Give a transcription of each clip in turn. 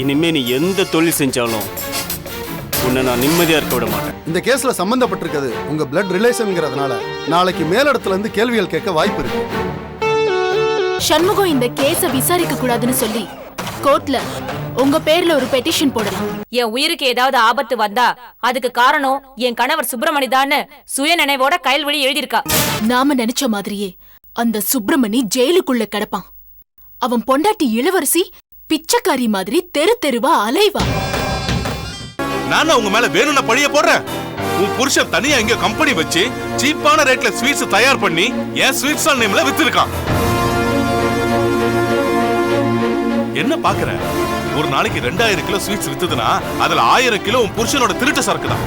இனிமே நீ எந்த தொழில் செஞ்சாலும் உன்னை நான் நிம்மதியா இருக்க விட மாட்டேன். இந்த கேஸ்ல சம்பந்தப்பட்டிருக்கிறது உங்க பிளட் ரிலேஷன்ங்கிறதுனால நாளைக்கு மேலிடத்துல இருந்து கேள்விகள் கேட்க வாய்ப்பு இருக்கு. சண்முகம் இந்த கேஸ விசாரிக்க கூடாதுன்னு சொல்லி கோர்ட்ல உங்க பேர்ல ஒரு பெட்டிஷன் போடலாம். என் உயிருக்கு ஏதாவது ஆபத்து வந்தா அதுக்கு காரணம் என் கணவர் சுப்பிரமணி தான்னு சுய நினைவோட கைல்வழி எழுதியிருக்கா. நாம நினைச்ச மாதிரியே அந்த சுப்பிரமணி ஜெயிலுக்குள்ள கிடப்பான். அவன் பொண்டாட்டி இளவரசி பிச்சைக்காரி மாதிரி தெரு தெருவா அலைவா. நான் உங்க மேல வேணும்னா பழிய போடுறேன். உன் புருஷன் தனியா இங்க கம்பெனி வச்சு சீப்பான ரேட்ல ஸ்வீட்ஸ் தயார் பண்ணி என் ஸ்வீட் ஸ்டால் நேம்ல வித்திருக்கான். என்ன பாக்குற? ஒரு நாளைக்கு 2000 கிலோ ஸ்வீட்ஸ் வித்துதுன்னா அதுல 1000 கிலோ உன் புருஷனோட திருட்டு சரக்கு தான்.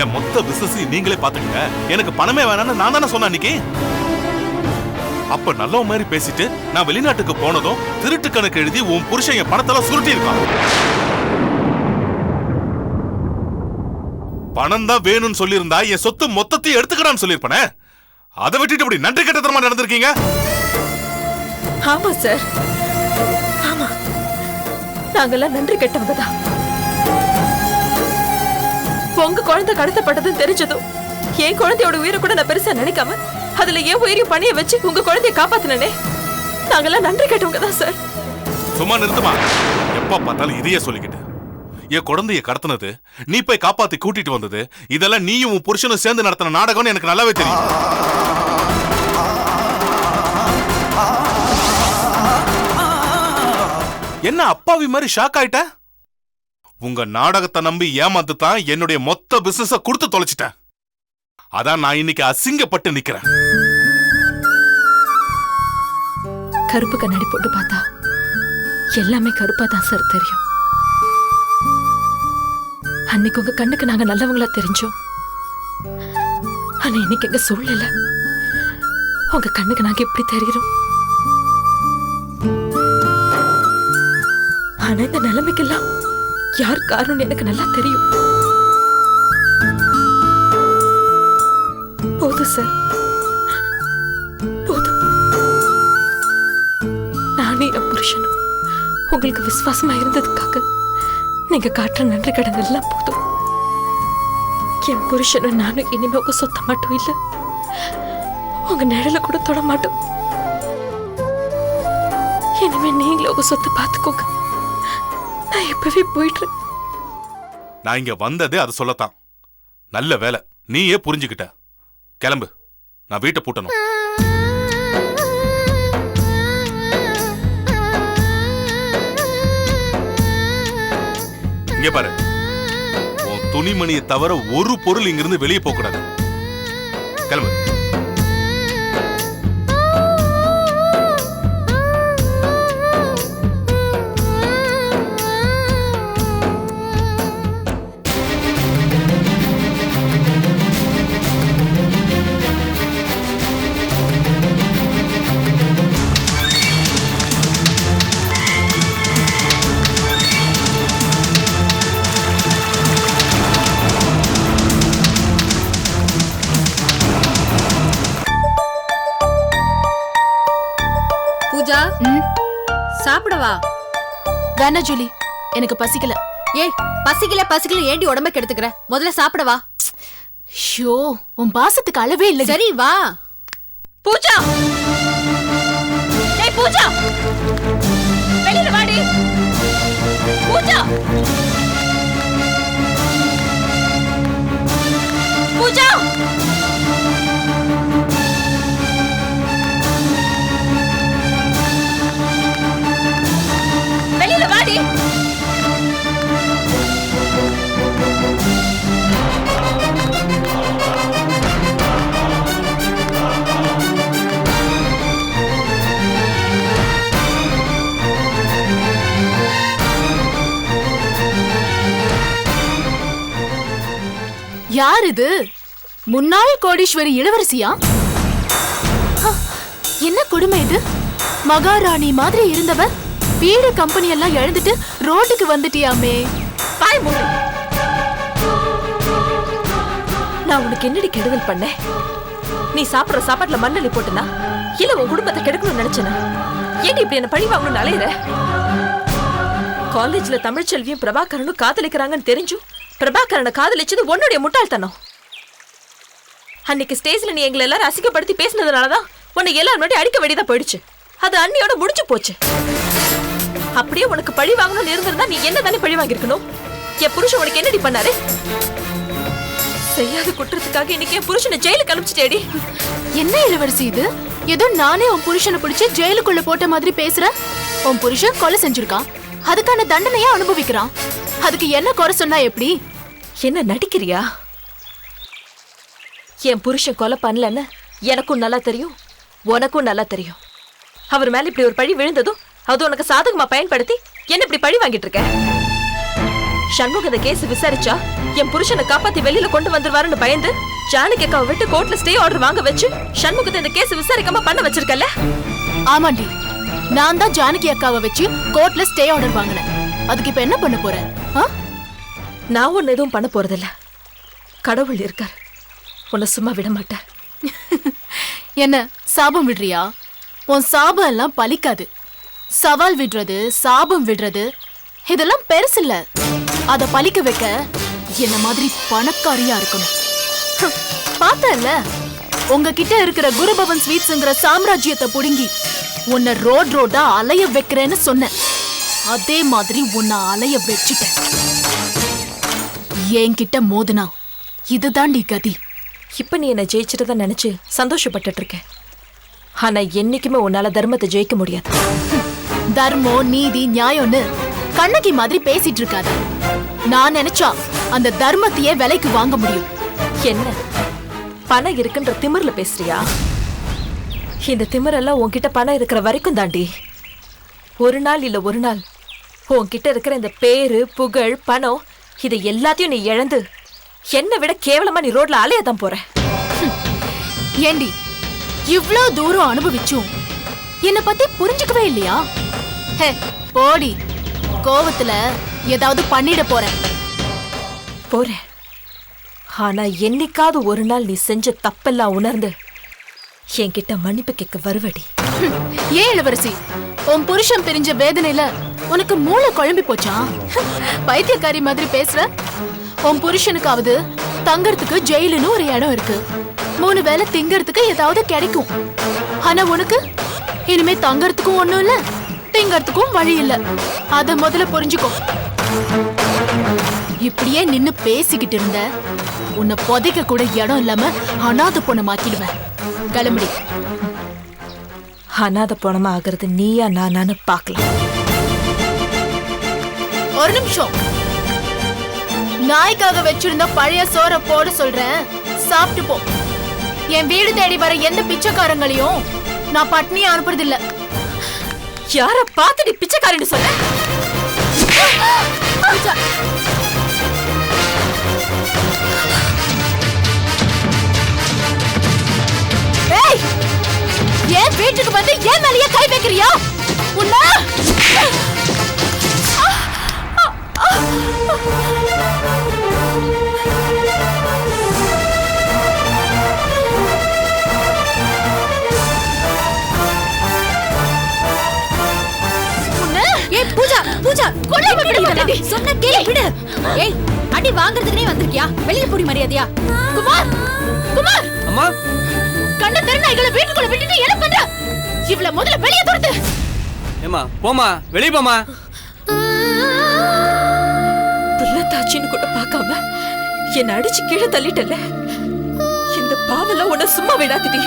என் மொத்த பிசினஸ் நீங்களே பாத்துக்கங்க. எனக்கு பணமே வேணாம்னு நான் தானே சொன்னேன் அன்னைக்கு. அப்ப நல்ல மாதிரி பேசிட்டு நான் வெளிநாட்டுக்கு போனதும் திருட்டு கணக்கு எழுதி உன் புருஷன் என் பணத்தெல்லாம் சுருட்டி இருக்கான். பணம் தான் வேணும்னு சொல்லியிருந்தா என் சொத்து மொத்தத்தையும் எடுத்துக்கடான்னு சொல்லியிருப்பனே. அதை விட்டுட்டு இப்படி நன்றி கெட்டத்தனமா நடந்திருக்கீங்க. ஆமா சார், ஆமா, நாங்கெல்லாம் நன்றி கெட்டவங்க தான். உங்க குழந்தை கடத்தப்பட்டதுன்னு தெரிஞ்சதும் என் குழந்தையோட உயிரை கூட நான் பெருசா நினைக்காம அதுல என் உயிரையும் பணிய வச்சு உங்க குழந்தைய காப்பாத்தினே. நாங்கெல்லாம் நன்றி கெட்டவங்க தான் சார். சும்மா நிறுத்துமா. எப்ப பார்த்தாலும் இதையே சொல்லிக்கிட்டு என் குழந்தைய கடத்தினது, நீ போய் காப்பாத்தி கூட்டிட்டு வந்தது, இதெல்லாம் நீயும் உன் புருஷனும் சேர்ந்து நடத்தின நாடகம்னு எனக்கு நல்லாவே தெரியும். என்ன அப்பாவி மாதிரி ஷாக் ஆயிட்ட? உங்க நாடகத்தை நம்பி ஏமாத்து தான் என்னுடைய மொத்த பிசினஸ கொடுத்து தொலைச்சிட்டேன். அதான் நான் இன்னைக்கு அசிங்கப்பட்டு நிக்கிறேன். கருப்பு கண்ணாடி போட்டு பார்த்தா எல்லாமே கருப்பா தான் சார் தெரியும். அன்னைக்கு உங்க கண்ணுக்கு நாங்க நல்லவங்களா தெரிஞ்சோம். ஆனா இன்னைக்கு எங்க சூழ்நிலை உங்க கண்ணுக்கு நாங்க எப்படி தெரிகிறோம்? ஆனா இந்த நிலைமைக்கெல்லாம் யார் காரணம் எனக்கு நல்லா தெரியும். போதும் சார், போதும். நானே என் புருஷனும் உங்களுக்கு விசுவாசமா இருந்ததுக்காக நீங்க காட்டுற நன்றி கடன் எல்லாம் போதும். என் புருஷனும் நானும் இனிமே உங்க சொத்த மட்டும் இல்ல, உங்க நிழல கூட தொட மாட்டோம். இனிமே நீங்களே உங்க சொத்தை பார்த்துக்கோங்க. நான் எப்பவே போயிடுறேன். நான் இங்க வந்ததே அதை சொல்லத்தான். நல்ல வேலை நீயே புரிஞ்சுக்கிட்ட. கிளம்பு, நான் வீட்டை பூட்டணும். இங்க பாரு, உன் துணிமணியை தவிர ஒரு பொருள் இங்கிருந்து வெளியே போக கூடாது. கிளம்பு. பூஜா, சாப்பிடவா? வேணா ஜூலி, எனக்கு பசிக்கல. ஏய், பசிக்கல ஏண்டி உடம்ப கெடுத்துக்கிற? முதல்ல சாப்பிடவா. ஷோ, உன் பாசத்துக்கு அளவே இல்ல. சரி வா. பூஜா, ஏய் பூஜா, வெளியில வாடி. பூஜா, பூஜா, வெளியில வாடி. யார் இது? முன்னாள் கோடீஸ்வரி இளவரசியா? என்ன கொடுமை இது? மகாராணி மாதிரி இருந்தவ வீடு கம்பெனி எல்லாம் எழுந்துட்டு ரோட்டுக்கு வந்துட்டியாமே. பாய் மூடு. நான் உனக்கு என்னடி கெடுதல் பண்ணேன்? நீ சாப்பிடுற சாப்பாட்டுல மண்ணெண்ணி போட்டுனா இல்ல உன் குடும்பத்தை கெடுக்கணும்னு நினைச்சனா? ஏன் இப்படி என்ன பழி வாங்கணும்னு அலையிற? காலேஜ்ல தமிழ்ச்செல்வியும் பிரபாகரனும் காதலிக்கிறாங்கன்னு தெரிஞ்சும் பிரபாகரனை காதலிச்சது உன்னுடைய முட்டாள்தனம். அன்னைக்கு ஸ்டேஜ்ல நீ எங்களை எல்லாரும் அசிங்கப்படுத்தி பேசினதுனாலதான் உன்னை எல்லாரும் முன்னாடி அடிக்க வேண்டியதா போயிடுச்சு. அது அன்னியோட முடிஞ்சு போச்சு. அப்படியே உனக்கு பழி வாங்கணும்னு இருந்திருந்தா நீ என்ன தானே பழி வாங்கிருக்கணும்? என் புருஷன் உனக்கு என்னடி பண்ணாரு? செய்யாத குற்றத்துக்காக இன்னைக்கு என் புருஷனை ஜெயிலுக்கு அனுப்பிச்சிட்டேடி. என்ன இளவரசி இது? ஏதோ நானே உன் புருஷனை பிடிச்சு ஜெயிலுக்குள்ள போட்ட மாதிரி பேசுற. உன் புருஷன் கொலை செஞ்சிருக்கான், அதுக்கான தண்டனையா அனுபவிக்கிறான். அதுக்கு என்ன குறை சொன்னா எப்படி? என்ன நடிக்கிறியா? என் புருஷன் கொலை பண்ணலன்னு எனக்கும் நல்லா தெரியும், உனக்கும் நல்லா தெரியும். அவர் மேல இப்படி ஒரு பழி விழுந்ததும் அது உனக்கு சாதகமா பயன்படுத்தி என்ன இப்படி பழி வாங்கிட்டு இருக்க? சண்முக கேஸ் விசாரிச்சா என் புருஷனை காப்பாத்தி வெளியில கொண்டு வந்துருவாருன்னு பயந்து ஜானகி அக்காவை விட்டு கோர்ட்ல ஸ்டே ஆர்டர் வாங்க வச்சு சண்முகத்தை இந்த கேஸ் விசாரிக்காம பண்ண வச்சிருக்கல? ஆமாண்டி, நான் தான் ஜானகி அக்காவை வச்சு கோர்ட்ல ஸ்டே ஆர்டர் வாங்கினேன். அதுக்கு இப்ப என்ன பண்ண போற? நான் ஒன்னு எதுவும் பண்ண போறதில்ல. கடவுள் இருக்கார், உன்னை சும்மா விட மாட்டேன். என்ன சாபம் விடுறியா? உன் சாபம் எல்லாம் பலிக்காது. சவால் விடுறது, சாபம் விடுறது இதெல்லாம் பெருசு இல்ல. அத பலிக்க வைக்க என்ன மாதிரி பணக்காரியா இருக்கணும். பார்த்தல, உங்ககிட்ட இருக்கிற குருபவன் ஸ்வீட்ஸ்ங்கிற சாம்ராஜ்யத்தை புடுங்கி உன்னை ரோடா அலைய வைக்கிறேன்னு சொன்னேன். அதே மாதிரி உன்னை அலைய வச்சுட்டேன். என்கிட்ட மோதுனா இதுதாண்டி கதி. இப்ப நீ என்ன ஜெயிச்சிட்டதா நினைச்சு சந்தோஷப்பட்டுட்டு இருக்கேன். ஆனா என்னைக்குமே உன்னால தர்மத்தை ஜெயிக்க முடியாது. தர்மம், நீதி, நியாயம்னு கண்ணகி மாதிரி பேசிட்டு இருக்காத. நான் நினைச்சா அந்த தர்மத்தையே விலைக்கு வாங்க முடியும். என்ன பணம் இருக்குன்ற திமிர்ல பேசுறியா? இந்த திமிரெல்லாம் உன்கிட்ட பணம் இருக்கிற வரைக்கும் தாண்டி. ஒரு நாள் இல்ல ஒரு நாள் உன்கிட்ட இருக்கிற இந்த பேரு, புகழ், பணம் இதை எல்லாத்தையும் நீ இழந்து என்னை விட கேவலமா நீ ரோட்ல அலையதான் போற. ஏண்டி இவ்ளோ தூரம் அனுபவிச்சும் என்ன பத்தி புரிஞ்சுக்கவே இல்லையா? ஹே போடி, கோவத்துல ஏதாவது பண்ணிட போறேன். போறேன், ஆனா என்னைக்காவது ஒரு நாள் நீ செஞ்ச தப்பெல்லாம் உணர்ந்து என்கிட்ட மன்னிப்பு கேட்க வருவடி. ஏன் இளவரசி, உன் புருஷன் பிரிஞ்ச வேதனையில உனக்கு மூளை குழம்பி போச்சா? பைத்தியக்காரி மாதிரி பேசுற. உன் புருஷனுக்காவது தங்கறதுக்கு ஜெயிலுன்னு ஒரு இடம் இருக்கு, 3 வேளை திங்கறதுக்கு ஏதாவது கிடைக்கும். ஆனா உனக்கு இனிமே தங்கறதுக்கும் ஒண்ணும் இல்ல, திங்கறதுக்கும் வழி இல்ல. அத முதல்ல புரிஞ்சுக்கோ. இப்படியே நின்னு பேசிக்கிட்டு இருந்த உன்னை புதைக்க கூட இடம் இல்லாம அனாதை பொணமாக்கிடுவேன். கிளம்புடி. அனாதை பொணமா ஆகிறது நீயா நானான்னு பாக்கலாம். ஒரு நிமிஷம். நாய்க்காக வச்சிருந்த பழைய சோற போட சொல்றேன், சாப்பிட்டு போ. என் வீடு தேடி வர எந்த பிச்சைக்காரங்களையும் நான் பட்னியா அனுப்புறது இல்ல. யார பார்த்து நீ பிச்சைக்காரின்னு சொல்ல? ஏன் வீட்டுக்கு வந்து ஏன் மேலேயே கை வைக்கிறியா? உன்ன பூஜா பூஜா கொலை விடு. சொன்ன கேளு, விடு. ஏய், அடி வாங்குறதுக்குனே வந்திருக்கியா? வெளிய போடி மரியாதையா. குமார், குமார் அம்மா, கண்ட தெருநாய்களை வீட்டுக்குள்ள விட்டுட்டு என்ன பண்ற? இவள முதல்ல வெளிய துரத்து. ஏமா போமா, வெளிய போமா. புள்ளத்தாச்சின்னு கூட பார்க்காம என்ன அடிச்சு கீழே தள்ளிட்டல. இந்த பாவல உன்னை சும்மா விடாதடி.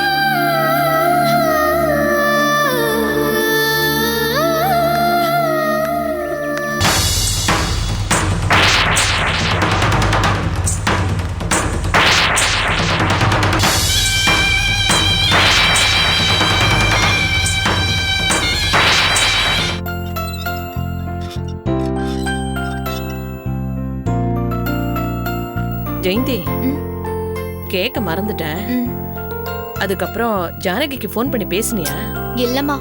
ஜெயந்தி, கேட்க மறந்துட்டேன். அதுக்கப்புறம் ஜானகிக்கு ஃபோன் பண்ணி பேசுனியா? இல்லம்மா,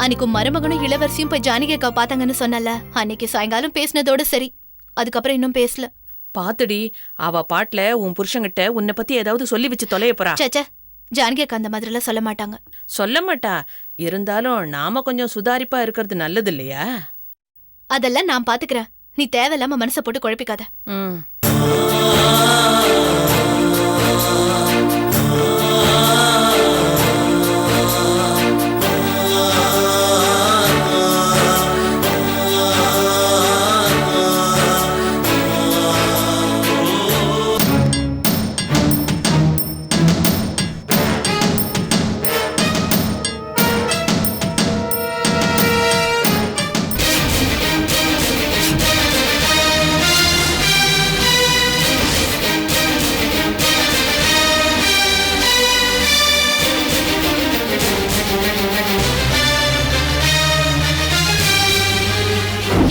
அன்னைக்கு மருமகனும் இளவரசியும் போய் ஜானகி அக்கா பாத்தாங்கன்னு சொன்னல, அன்னைக்கு சாயங்காலம் பேசினதோட சரி. அதுக்கப்புறம் இன்னும் பேசல. பாத்துடி, அவ பாட்டுல உன் புருஷங்கிட்ட உன்னை பத்தி ஏதாவது சொல்லி வச்சு தொலைய போறா. சச்ச, ஜானகி அக்கா அந்த மாதிரி எல்லாம் சொல்ல மாட்டாங்க. சொல்ல மாட்டா. இருந்தாலும் நாம கொஞ்சம் சுதாரிப்பா இருக்கிறது நல்லது இல்லையா? அதெல்லாம் நான் பாத்துக்கிறேன். நீ தேவையில்லாம மனசை போட்டு குழப்பிக்காத. ம்.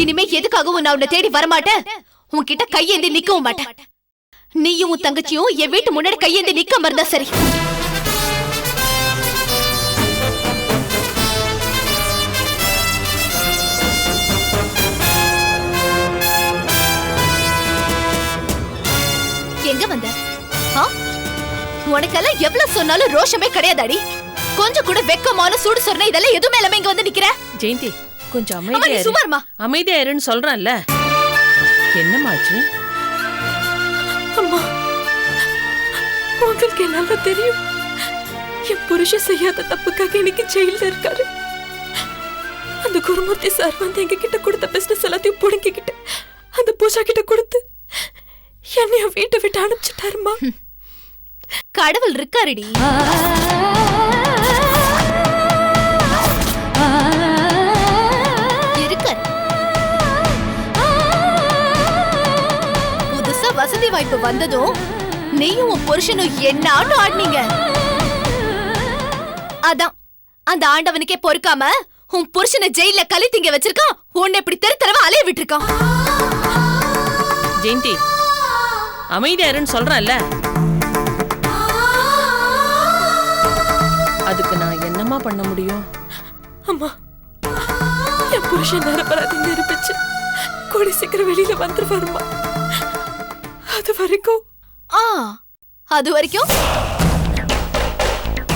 இனிமே எதுக்காகவும் நான் உன்னை தேடி வரமாட்டேன். உன்கிட்ட கையேந்தி நிக்கவும் மாட்டேன். நீயும் உன் தங்கச்சியும் என் வீட்டு முன்னாடி கையேந்தி நிக்காம இருந்தா சரி. எங்க வந்த? உனக்கெல்லாம் எவ்வளவு சொன்னாலும் ரோஷமே கிடையாதாடி. கொஞ்சம் கூட வெக்கமான சூடு சொன்ன இதெல்லாம் எதுவுமே இல்லாம இங்க வந்து நிக்கிற. ஜெயந்தி கொஞ்சம் அம்மா, நீ அமைதியா இரு. சும்மா இருமா. அமைதியா இருன்னு சொல்றேன்ல. என்னமாச்சு? அம்மா, உங்களுக்கு நல்லா தெரியும் என் புருஷன் செய்யாத தப்புக்காக இன்னைக்கு ஜெயில இருக்காரு. அந்த குருமூர்த்தி சார் வந்து எங்க கிட்ட கொடுத்த பிசினஸ் எல்லாத்தையும் புடுங்கிக்கிட்டு அந்த பூஜா கிட்ட கொடுத்து என்னைய வீட்டை விட்டு அனுப்பிச்சிட்டாருமா. கடவுள் இருக்காருடி. புதுசா வசதி வாய்ப்பு வந்ததும் நீயும் உன் புருஷனும் என்னான்னு ஆடினீங்க. அதான் அந்த ஆண்டவனுக்கே பொறுக்காம உன் புருஷனை ஜெயில களி திங்க வச்சிருக்கான். உன்னை இப்படி தெருத்தரவா அலைய விட்டுருக்கான். ஜெயந்தி அமைதியா இருன்னு சொல்றேன்ல. அதுக்கு நான் என்னமா பண்ண முடியும்? அம்மா, என் புருஷன் நிரபராதி நிரூபிச்சு கூடி சீக்கிரம் வெளியில வந்துருவாருமா. அது வரைக்கும்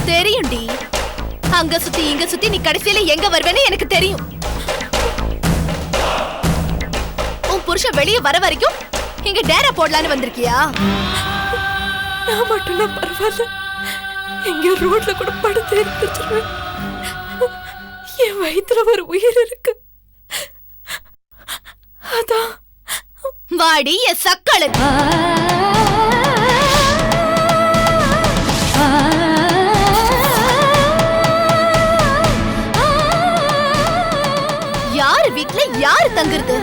தெரியும்டி. அங்க சுத்தி இங்க சுத்தி நீ கடைசியில எங்க வருவேன்னு எனக்கு தெரியும். உன் புருஷன் வெளியே வர வரைக்கும் இங்க டேரா போடலான்னு வந்திருக்கியா? நான் மட்டும்னா பரவாயில்ல, எங்க ரோட்ல கூட படுத்து எடுத்துருவேன். என் வயித்துல ஒரு உயிர் இருக்கு. அதான் வாடி என் சக்களு. யாரு வீட்ல யாரு தங்குறது?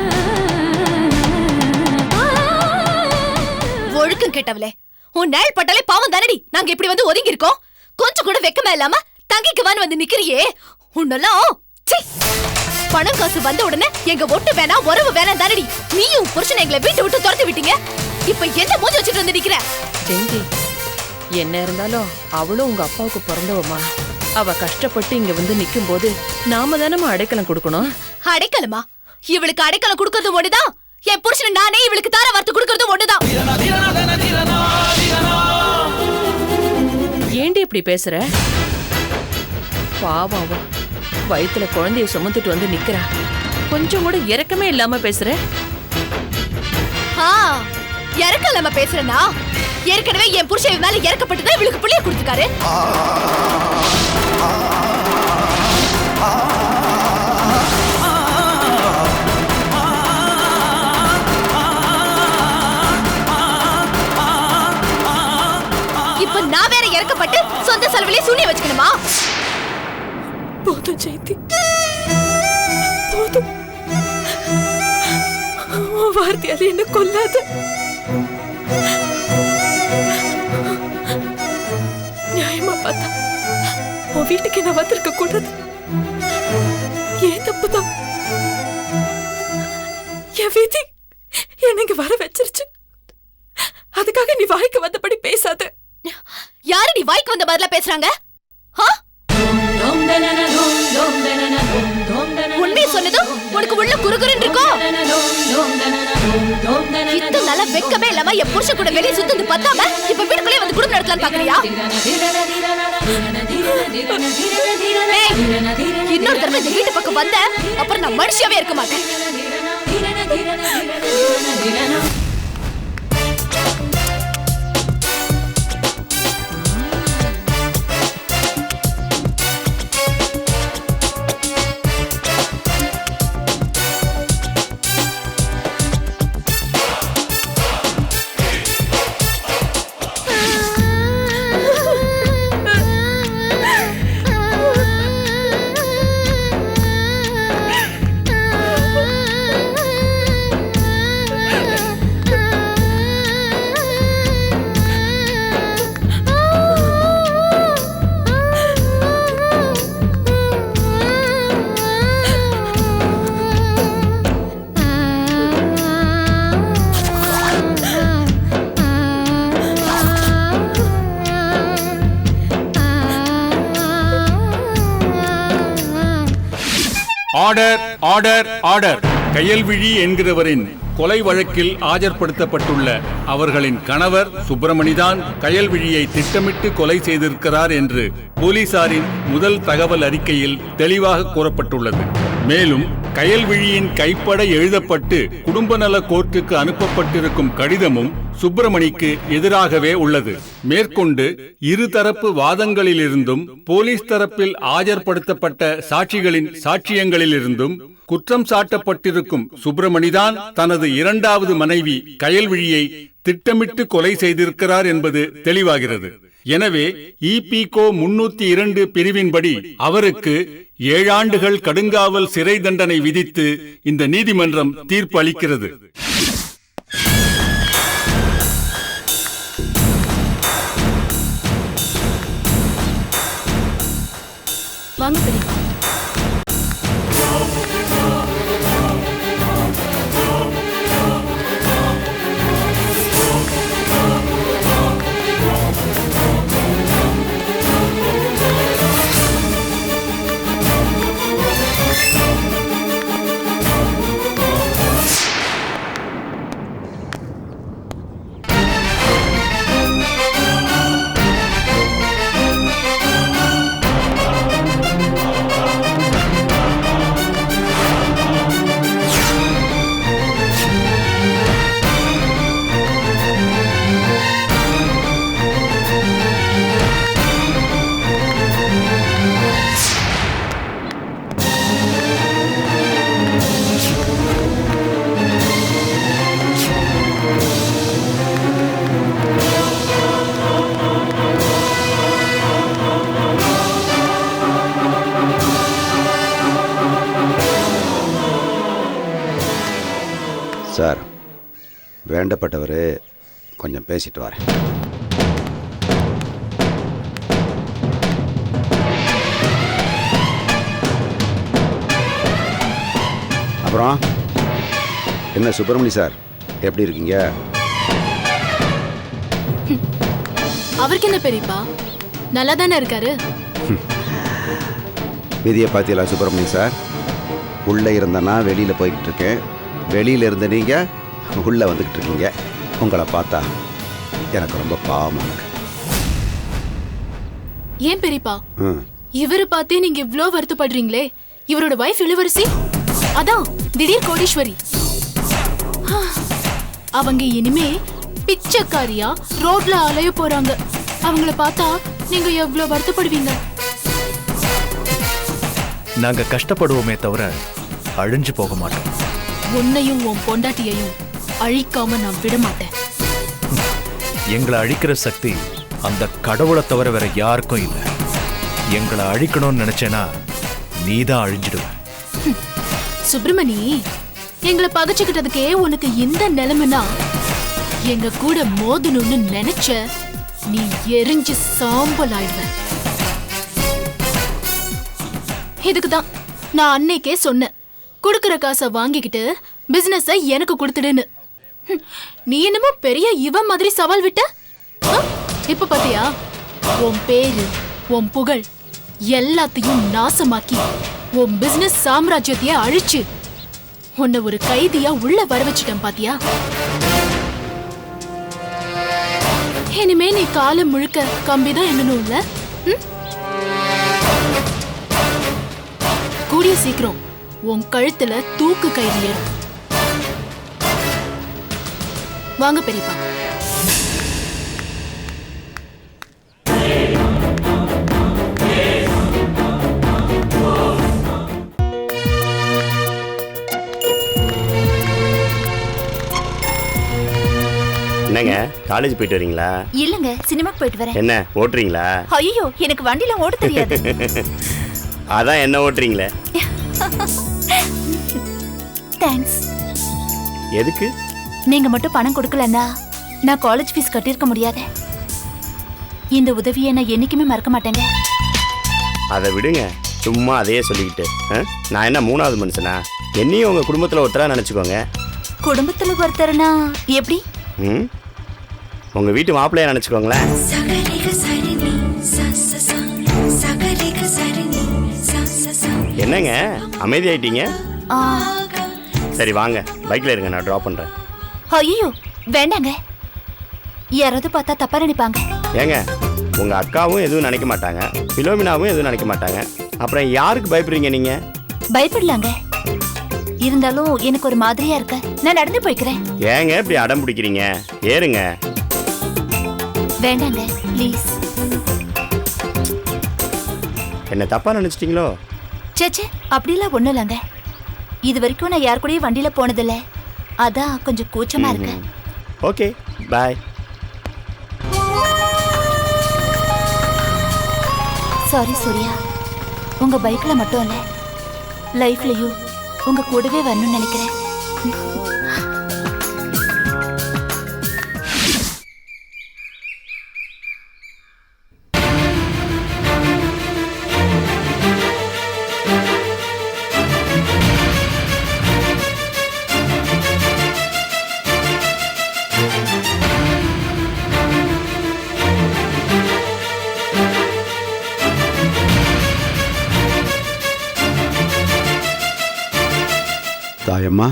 ஒழுக்கம் கேட்டவளே, உன் நேள் பட்டாலே பாவம் தானடி. நாங்க இப்படி வந்து ஒதுங்கி இருக்கோம். கொஞ்சம் கூட வெக்கமா இல்லாம தங்கிக்குவான்னு வந்து நிக்கிறியே. உன்னெல்லாம் பணம் காசு வந்த உடனே எங்க ஒட்டு வேணா உறவு வேணாம் தானடி. நீயும் புருஷன் எங்களை வீட்டை விட்டு துரத்து விட்டீங்க. இப்ப எந்த மூஞ்சி வச்சுட்டு வந்து நிக்கிற? ஜெயந்தி என்ன இருந்தாலும் அவளும் உங்க அப்பாவுக்கு பிறந்தவமா. அவ கஷ்டப்பட்டு இங்க வந்து நிக்கும் போது நாம தானே அடைக்கலம் கொடுக்கணும். அடைக்கலமா? இவளுக்கு அடைக்கலம் கொடுக்கறது ஒண்ணுதான். என் புருஷன் நானே இவளுக்கு தார வார்த்தை கொடுக்கறது ஒண்ணுதான். ஏண்டி இப்படி பேசுற? பாவம், அவ வயித்துல குழந்தைய சுமந்துட்டு வந்து நிக்கிறா. கொஞ்சம் கூட இரக்கமே இல்லாம பேசுற. இறக்கலாம பேசுறேன்னா ஏற்கனவே என் புருஷன் மேல இறக்கப்பட்டுதான் இவளுக்கு பிள்ளைய கொடுத்துருக்காரு. இப்ப நான் வேற இறக்கப்பட்டு சொந்த செலவுலயே சூனிய வச்சுக்கணுமா? போதும் ஜெயந்தி, போதும். வார்த்தையால என்ன கொல்லாத. நியாயமா பார்த்தா உன் வீட்டுக்கு என்ன வந்திருக்க கூடாது. ஏன் தப்புதான். என் வீதி எனக்கு வர வச்சிருச்சு. அதுக்காக நீ வாய்க்கு வந்தபடி பேசாத. யாரு நீ வாய்க்கு வந்த பதிலா பேசுறாங்க? உண்மையை சொன்னதும் உனக்கு உள்ள குறுகுறுன்னு இருக்கும். இத்தனை நாளா வெக்கமே இல்லாம என் புருஷன் கூட வெளியே சுத்தது பத்தாம இப்ப வீட்டுக்குள்ளே வந்து குடும்பம் நடத்தலான்னு பாக்குறியா? இன்னொரு தடவை இந்த வீட்டு பக்கம் வந்த அப்புறம் நான் மனுஷியாவே இருக்க மாட்டேன். Order order order. கயல்விழி என்கிறவரின் கொலை வழக்கில் ஆஜர்படுத்தப்பட்டுள்ள அவர்களின் கணவர் சுப்பிரமணிதான் கயல்விழியை திட்டமிட்டு கொலை செய்திருக்கிறார் என்று போலீசாரின் முதல் தகவல் அறிக்கையில் தெளிவாக கூறப்பட்டுள்ளது. மேலும் கயல்விழியின் கைப்பட எழுதப்பட்டு குடும்ப நல கோர்ட்டுக்கு அனுப்பப்பட்டிருக்கும் கடிதமும் சுப்பிரமணிக்கு எதிராகவே உள்ளது. மேற்கொண்டு இருதரப்பு வாதங்களிலிருந்தும் போலீஸ் தரப்பில் ஆஜர்படுத்தப்பட்ட சாட்சிகளின் சாட்சியங்களிலிருந்தும் குற்றம் சாட்டப்பட்டிருக்கும் சுப்பிரமணிதான் தனது இரண்டாவது மனைவி கயல்விழியை திட்டமிட்டு கொலை செய்திருக்கிறார் என்பது தெளிவாகிறது. எனவே இபிகோ 302 பிரிவின்படி அவருக்கு 7 ஆண்டுகள் கடுங்காவல் சிறை தண்டனை விதித்து இந்த நீதிமன்றம் தீர்ப்பு அளிக்கிறது. வாங்க பெரியப்பா. சார், வேண்டப்பட்டவர் கொஞ்சம் பேசிட்டு வரேன். அப்புறம் என்ன சுப்பிரமணி சார், எப்படி இருக்கீங்க? அவருக்கு என்ன பெரியப்பா, நல்லா தானே இருக்காரு. விதியை பார்த்தீங்களா சுப்பிரமணி சார்? உள்ளே இருந்தேன்னா வெளியில் போய்கிட்டு இருக்கேன், வெளியில் இருந்த நீங்கள் உள்ளே வந்துக்கிட்டு இருக்கீங்க. உங்களை பார்த்தா எனக்கு ரொம்ப பாவமாக இருக்கு. ஏன் பெரியப்பா, இவரை பார்த்தே நீங்க இவ்ளோ வருத்தப்படுறீங்களே? இவரோட வைஃப் இளவரசி, அதான் திடீர் கோடீஸ்வரி. அவங்க இனிமே பிச்சைக்காரியா ரோட்ல அலைய போறாங்க. அவங்கள பார்த்தா நீங்க எவ்வளவு வருத்தப்படுவீங்க? நாங்க கஷ்டப்படுவோமே தவிர அழிஞ்சு போக மாட்டோம். உன்னையும் உன் பொண்டாட்டியையும் அழிக்காம நான் விட மாட்டேன். எங்களை அழிக்கிற சக்தி அந்த கடவுளை தவிர வேற யாருக்கும் இல்லை. எங்களை அழிக்கணும்னு நினைச்சேனா நீதான் அழிஞ்சிடுவ. சுப்பிரமணி, எங்களை பகைச்சுக்கிட்டதுக்கே உனக்கு இந்த நிலைமைனா எங்க கூட மோதணும்னு நினைச்ச நீ எரிஞ்சு சாம்பல் ஆயிடுவ. இதுக்குதான் நான் அன்னைக்கே சொன்னேன், குடுக்கிற காசை வாங்கிக்கிட்டு பிசினஸ எனக்கு கொடுத்துடுன்னு. நீ என்னமோ பெரிய இவ மாதிரி சவால் விட்ட. இப்ப பாத்தியா, உன் பேரு உன் புகழ் எல்லாத்தையும் நாசமாக்கி உன் பிசினஸ் சாம்ராஜ்யத்தையே அழிச்சு உன்னை ஒரு கைதியா உள்ள வர வச்சுட்டேன் பாத்தியா? இனிமே நீ காலம் முழுக்க கம்பிதான் என்னணும் இல்ல? கூடிய சீக்கிரம் உன் கழுத்துல தூக்கு கயிறு ஏறும். வாங்க பெரியப்பா. என்னங்க காலேஜ் போயிட்டு வரீங்களா? இல்லங்க, சினிமாக்கு போயிட்டு வரேன். என்ன ஓட்டுறீங்களா? ஐயோ, எனக்கு வண்டில ஓட்ட தெரியாது. அதான் என்ன ஓட்டுறீங்களே. தேங்க்ஸ். எதுக்கு? நீங்க மட்டும் பணம் கொடுக்கலன்னா நான் காலேஜ் ஃபீஸ் கட்டியிருக்க முடியாது. இந்த உதவியை நான் என்னைக்குமே மறக்க மாட்டேங்க. அதை விடுங்க, சும்மா அதையே சொல்லிக்கிட்டு. நான் என்ன மூணாவது மனுஷனா? என்னையும் உங்க குடும்பத்துல ஒருத்தரா நினைச்சுக்கோங்க. குடும்பத்துல ஒருத்தர்னா எப்படி? உங்க வீட்டு மாப்பிள்ளைய நினைச்சுக்கோங்களேன். என்னங்க அமைதியாயிட்டீங்க? சரி வாங்க, பைக்ல இருங்க, நான் டிராப் பண்றேன். ஐயோ வேண்டாங்க, யாராவது பார்த்தா தப்பா நினைப்பாங்க. ஏங்க உங்க அக்காவும் எதுவும் நினைக்க மாட்டாங்க, பிலோமினாவும் எதுவும் நினைக்க மாட்டாங்க, அப்புறம் யாருக்கு பயப்படுறீங்க நீங்க? பயப்படலாங்க, இருந்தாலும் எனக்கு ஒரு மாதிரியா இருக்க. நான் நடந்து போய்க்கிறேன். ஏங்க இப்படி அடம் பிடிக்கிறீங்க? ஏறுங்க. வேண்டாங்க ப்ளீஸ். என்ன தப்பா நினைச்சிட்டீங்களோ? சேச்சே, அப்படிலாம் ஒண்ணும் இல்லைங்க. இது வரைக்கும் நான் யார் கூடயும் வண்டியில போனதில்லை, அதான் கொஞ்சம் கூச்சமா இருக்கு. Okay bye. சாரி சூர்யா, உங்க பைக்ல மட்டும் இல்ல, லைஃப்லயும் உங்க கூடவே வரணும்னு நினைக்கிறேன். தாயம்மா,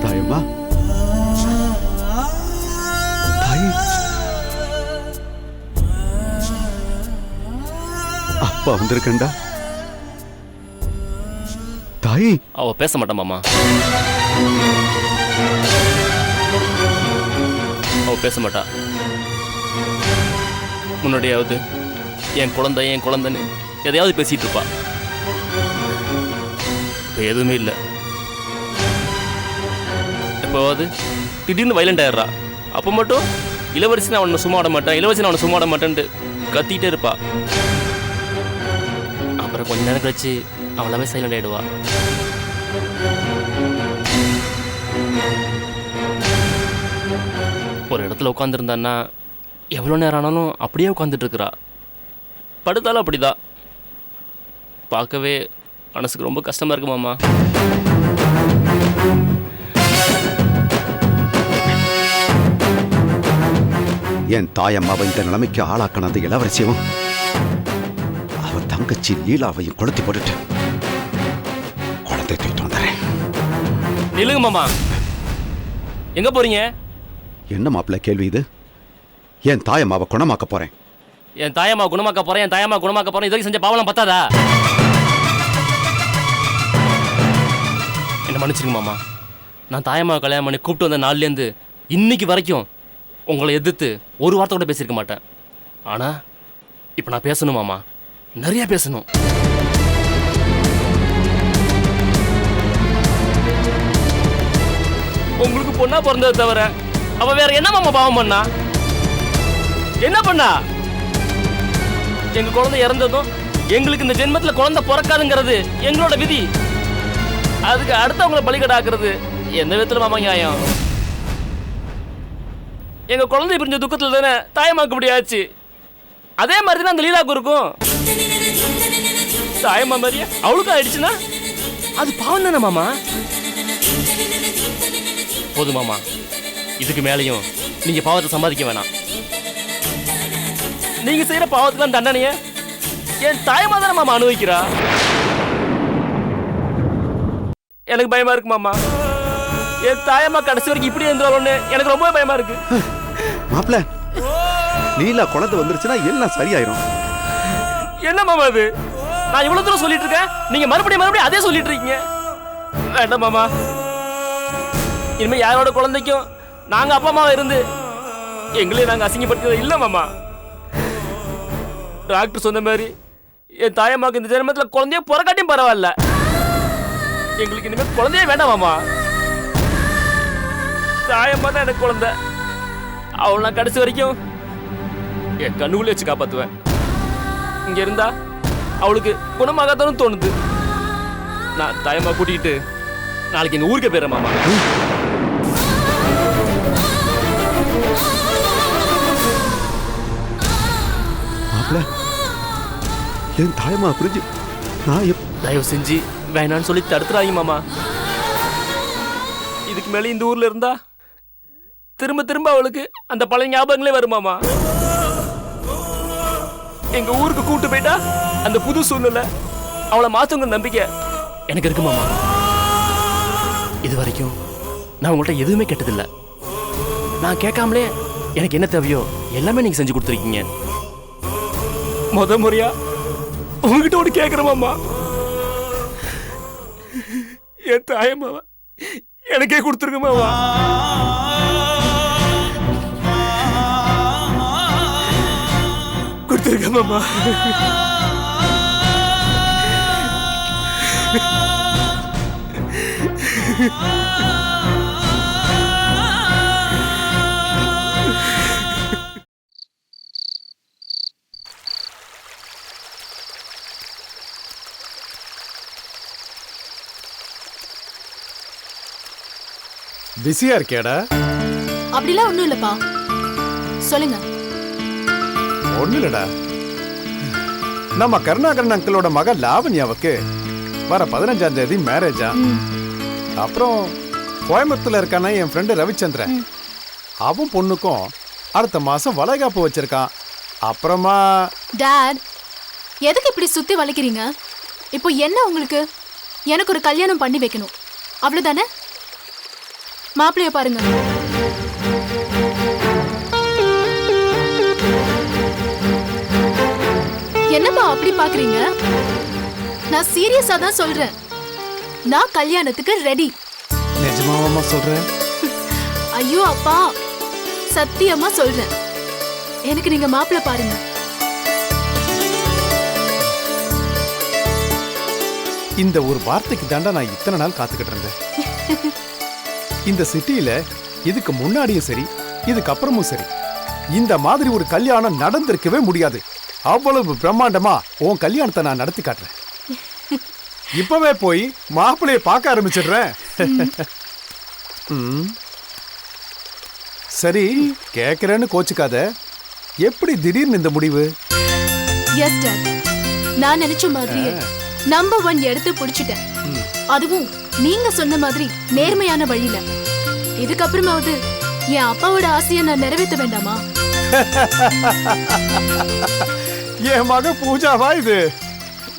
தாயம்மா, தாய், அப்பா வந்திருக்கண்டா. தாய், அவ பேச மாட்டான் மாமா, அவ பேச மாட்டா. முன்னாடியாவது என் குழந்தைன்னு எதையாவது பேசிட்டு இருப்பா. இப்போ எதுவுமே இல்லை. எப்போவாது திடீர்னு வைலண்ட் ஆயிடுறா. அப்போ மட்டும் இளவரசி நான் அவனை சும்மா விட மாட்டேன், இளவரசி நான் அவனை சும்மா விட மாட்டேன்ட்டு கத்திக்கிட்டே இருப்பா. அப்புறம் கொஞ்ச நேரம் கழிச்சு அவளாவே சைலண்ட் ஆயிடுவா. ஒரு இடத்துல உட்காந்துருந்தான்னா எவ்வளோ நேரம் ஆனாலும் அப்படியே உட்காந்துட்டு இருக்கிறா. படுத்தாலும் அப்படிதான். பார்க்கவே மனசுக்கு ரொம்ப கஷ்டமா இருக்கு மாமா. என் தாயம்மாவை இந்த நிலைமைக்கு ஆளாக்கினது இளவரசியும் அவ தங்கச்சி லீலாவையும் கொளுத்தி போட்டுட்டு குழந்தை தூக்கிட்டு வந்துடுறேன். நில்லுங்க மாமா, எங்க போறீங்க? என்ன மாப்பிள்ள கேள்வி இது? என் தாயம்மாவை குணமாக்க போறேன். என் தாயம்மா குணமாக்க போறேன், என் தாயம்மா குணமாக்க போறேன். இதுவரைக்கும் செஞ்ச பாவலாம் பத்தாதா? என்ன மன்னிச்சிருங்க மாமா. நான் தாயம்மா கல்யாணம் பண்ணி கூப்பிட்டு வந்த நாள்லேருந்து இன்னைக்கு வரைக்கும் உங்களை எதிர்த்து ஒரு வார்த்தை கூட பேசியிருக்க மாட்டேன். ஆனா இப்போ நான் பேசணும் மாமா, நிறைய பேசணும். உங்களுக்கு பொண்ணா பிறந்ததை தவிர அவ வேற என்ன மாமா பாவம் பண்ணா? என்ன பண்ணா? எங்க குழந்தை இறந்ததும் எங்களுக்கு இந்த ஜென்மத்துல குழந்தை பிறக்காதுங்கிறது எங்களோட விதி. அதுக்கு அடுத்தவங்களை பலிகடாக்குறது எந்த விதத்துல மாமா நியாயம்? எங்க குழந்தை பிரிஞ்ச துக்கத்துல தானே தாயமாக்கு இப்படி ஆச்சு. அதே மாதிரி தான் அந்த லீலாவுக்கு இருக்கும். தாயம்மா மாதிரியே அவளுக்கும் ஆயிடுச்சுன்னா அது பாவம் தானே மாமா. போதும் மாமா, இதுக்கு மேலையும் நீங்க பாவத்தை சம்பாதிக்க வேணாம். நீங்க செய்யற பாவத்துக்கு தண்டனைய என் தாயம்மா தானே மாமா அனுபவிக்கிறா. எனக்கு பயமா இருக்கு மாமா. என் தாயம்மா கடைசி வரைக்கும் இப்படி இருந்தாலும் எனக்கு ரொம்ப பயமா இருக்கு. மாப்பிள்ள, லீலா குழந்தை வந்துருச்சுன்னா எல்லாம் சரியாயிரும். என்ன மாமா அது? நான் இவ்வளவு தூரம் சொல்லிட்டு இருக்கேன், நீங்க மறுபடியும் அதே சொல்லிட்டு இருக்கீங்க. வேண்டாம் மாமா, இனிமே யாரோட குழந்தைக்கும் நாங்க அப்பா அம்மாவை இருந்து எங்களையும் நாங்க அசிங்கப்படுத்தது இல்ல மாமா. டாக்டர் சொன்ன மாதிரி என் தாயம்மாக்கு இந்த ஜென்மத்துல குழந்தைய பிறக்காட்டியும் பரவாயில்ல. எங்களுக்கு இனிமே குழந்தையே வேண்டாம் மாமா. தாயம்மா தான் எனக்கு குழந்தை. அவள் நான் கடைசி வரைக்கும் என் கண்ணுக்குள்ளே வச்சு காப்பாத்துவேன். இங்க இருந்தா அவளுக்கு குணமாகத்தானும் தோணுது. நான் தாயம்மா கூட்டிகிட்டு நாளைக்கு எங்க ஊருக்கு போயிடுறேன் மாமா. மாப்பிள்ள, என் தாயம்மா புரிஞ்சு நான் தயவு செஞ்சு வேணான்னு சொல்லி தடுத்துறாங்க மாமா. இதுக்கு மேலே இந்த ஊர்ல இருந்தா திரும்ப திரும்ப அவளுக்கு அந்த பழைய ஞாபகங்களே வருமாமா. எங்க ஊருக்கு கூட்டு போயிட்டா அந்த புது சூழ்நிலை அவளை மாத்துங்க நம்பிக்கை எனக்கு இருக்கு மாமா. இது வரைக்கும் நான் உங்கள்கிட்ட எதுவுமே கேட்டதில்லை. நான் கேட்காமலே எனக்கு என்ன தேவையோ எல்லாமே நீங்க செஞ்சு கொடுத்துருக்கீங்க. முறையா உங்ககிட்ட ஒரு கேட்கிறேன் மாமா. என் தாயம்மாவா எனக்கே கொடுத்துருங்க மாமா. கொடுத்துருக்க மாமா. பிஸியா இருக்கியாடா? அப்படிலாம் ஒண்ணும் இல்லப்பா, சொல்லுங்க. ஒண்ணு இல்லடா, நம்ம கருணாகரன் அங்கிளோட மக லாவண்யாவுக்கு வர 15ஆம் தேதி மேரேஜா. அப்புறம் கோயம்புத்தூர்ல இருக்கான என் ஃப்ரெண்டு ரவிச்சந்திரன், அவன் பொண்ணுக்கும் அடுத்த மாசம் வளைகாப்பு வச்சிருக்கான். அப்புறமா டாட், எதுக்கு இப்படி சுத்தி வளைக்கிறீங்க? இப்போ என்ன உங்களுக்கு? எனக்கு ஒரு கல்யாணம் பண்ணி வைக்கணும், அவ்வளவுதானே? மாப்பிள்ளைய பாருங்க. என்னப்பா அப்படி பாக்குறீங்க? நான் சீரியஸா தான் சொல்றேன். நான் கல்யாணத்துக்கு ரெடி. நிஜமாவா சொல்றேன்? ஐயோ அப்பா, சத்தியமா சொல்றேன். எனக்கு நீங்க மாப்பிள்ளை பாருங்க. இந்த ஒரு வார்த்தைக்கு தாண்டா நான் இத்தனை நாள் காத்துக்கிட்டு இருந்தேன். இந்த சிட்டியில இதுக்கு முன்னாடியும் சரி இதுக்கு அப்புறமும் சரி இந்த மாதிரி ஒரு கல்யாணம் நடந்திருக்கவே முடியாது. அவ்வளவு பிரம்மாண்டமா உன் கல்யாணத்தை நான் நடத்தி காட்டுறேன். இப்பவே போய் மாப்பிள்ளைய பார்க்க ஆரம்பிச்சிடுறேன். சரி, கேக்குறேன்னு கோச்சுக்காத. எப்படி திடீர்னு இந்த முடிவு? எஸ் டாட், நான் நினைச்ச மாதிரியே நம்பர் 1 எடுத்து பிடிச்சிட்டேன். அதுவும் நீங்க சொன்ன மாதிரி நேர்மையான வழியில. இதுக்கப்புறமாவது என் அப்பாவோட ஆசையை நான் நிறைவேற்ற வேண்டாமா? என் மக பூஜாவா இது?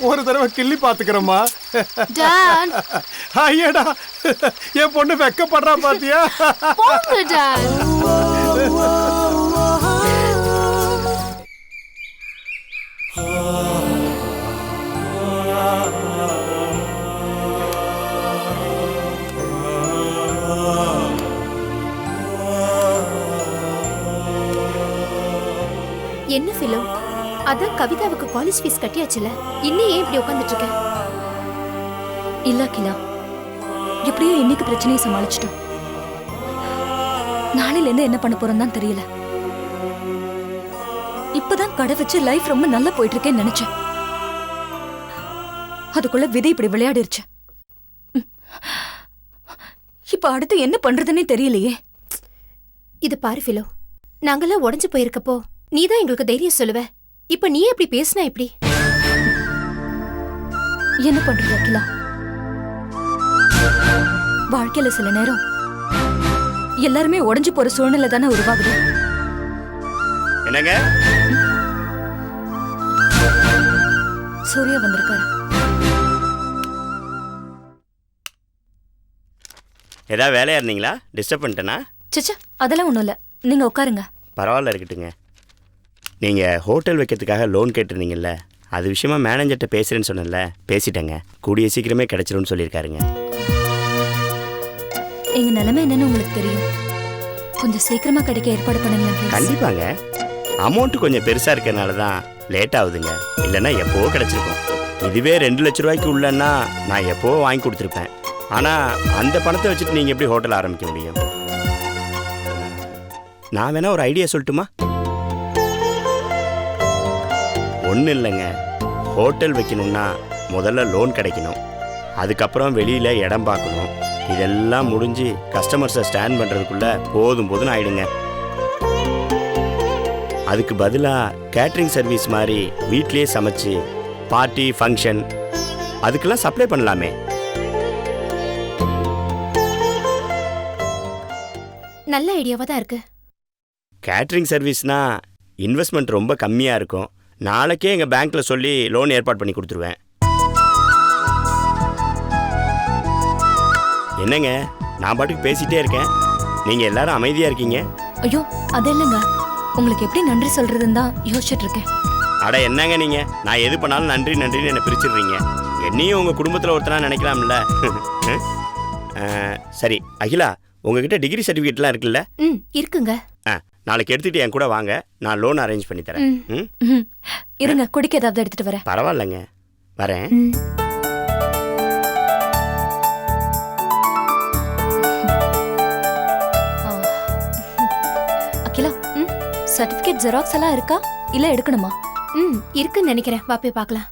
ஒரு தடவை கிள்ளி பாத்துக்கிறோமா? டாட், ஐயடா, என் பொண்ணு வெக்கப்படுறா பாத்தியா? போங்க டாட். என்ன ஃபிலோ, அதான் கவிதாவுக்கு காலேஜ் ஃபீஸ் கட்டியாச்சுல, இன்னும் ஏன் இப்படி உட்கார்ந்துட்டு இருக்க? இல்ல கிலா, எப்படியோ இன்னைக்கு பிரச்சனையை சமாளிச்சிட்டோம். நாளையில இருந்து என்ன பண்ண போறோம் தான் தெரியல. இப்பதான் கடை வச்சு லைஃப் ரொம்ப நல்லா போயிட்டு இருக்கேன்னு நினைச்சேன். அதுக்குள்ள விதை இப்படி விளையாடிருச்சு. இப்ப அடுத்து என்ன பண்றதுன்னே தெரியலையே. இது பாரு ஃபிலோ, நாங்கெல்லாம் உடஞ்சு போயிருக்கப்போ நீதான் எங்களுக்கு தைரியம் சொல்லுவ. இப்ப நீ எப்படி பேசினா எப்படி? என்ன பண்றது அகிலா? வாழ்க்கையில சில நேரம் எல்லாருமே உடைஞ்சு போற சூழ்நிலை தானே உருவாகுது. என்னங்க? சூர்யா வந்திருக்காரு. ஏதாவது வேலையா இருந்தீங்களா? டிஸ்டர்ப் பண்ணிட்டேனா? சச்சா, அதெல்லாம் ஒண்ணும் இல்ல. நீங்க உட்காருங்க. பரவாயில்ல, இருக்கட்டுங்க. நீங்கள் ஹோட்டல் வைக்கிறதுக்காக லோன் கேட்டிருந்தீங்கல்ல, அது விஷயமா மேனேஜர்கிட்ட பேசுகிறேன்னு சொன்னேன்ல, பேசிட்டேங்க. கூடிய சீக்கிரமே கிடைச்சிரும்னு சொல்லியிருக்காருங்க. எங்க நிலைமை என்னன்னு உங்களுக்கு தெரியும். கொஞ்சம் சீக்கிரமா கிடைக்க ஏற்பாடு பண்ணுங்களேன். கண்டிப்பாங்க. அமௌண்ட் கொஞ்சம் பெருசாக இருக்கிறனால தான் லேட் ஆகுதுங்க. இல்லைன்னா எப்போவோ கிடைச்சிருக்கும். இதுவே 2 லட்ச ரூபாய்க்கு உள்ளன்னா நான் எப்போவோ வாங்கி கொடுத்துருப்பேன். ஆனால் அந்த பணத்தை வச்சுட்டு நீங்கள் எப்படி ஹோட்டல் ஆரம்பிக்க முடியும்? நான் வேணா ஒரு ஐடியா சொல்லட்டுமா? ஒன்றும் இல்லைங்க. ஹோட்டல் வைக்கணும்னா முதல்ல லோன் கிடைக்கணும். அதுக்கப்புறம் வெளியில் இடம் பார்க்கணும். இதெல்லாம் முடிஞ்சு கஸ்டமர்ஸை ஸ்டாண்ட் பண்ணுறதுக்குள்ளே போதும்னு ஆயிடுங்க. அதுக்கு பதிலாக கேட்ரிங் சர்வீஸ் மாதிரி வீட்லேயே சமைச்சு பார்ட்டி ஃபங்க்ஷன் அதுக்கெல்லாம் சப்ளை பண்ணலாமே. நல்ல ஐடியாவா தான் இருக்கு. கேட்ரிங் சர்வீஸ்னா இன்வெஸ்ட்மெண்ட் ரொம்ப கம்மியாக இருக்கும். நாளைக்கே எங்கள் பேங்க்கில் சொல்லி லோன் ஏற்பாடு பண்ணி கொடுத்துருவேன். என்னங்க, நான் பாட்டுக்கு பேசிகிட்டே இருக்கேன், நீங்கள் எல்லாரும் அமைதியாக இருக்கீங்க. ஐயோ, அது இல்லைங்க. உங்களுக்கு எப்படி நன்றி சொல்றதுன்னு தான் யோசிச்சுட்டு இருக்கேன். அட என்னங்க நீங்கள், நான் எது பண்ணாலும் நன்றி நன்றின்னு என்னை பிரிச்சிடுறீங்க. என்னையும் உங்கள் குடும்பத்தில் ஒருத்தனா நினைக்கலாம்ல. சரி அகிலா, உங்ககிட்ட டிகிரி சர்டிஃபிகேட்லாம் இருக்குல்ல? இருக்குங்க. நாளைக்கு எடுத்துகிட்டு என் கூட வாங்க, நான் லோன் அரேஞ்ச் பண்ணி தரேன். இருங்க, குடிக்க ஏதாவது எடுத்துட்டு வரேன். பரவாயில்லைங்க, வரேன். அகிலா, சர்டிஃபிகேட் ஜெராக்ஸ் எல்லாம் இருக்கா இல்ல எடுக்கணுமா? இருக்குன்னு நினைக்கிறேன். வா போய் பார்க்கலாம்.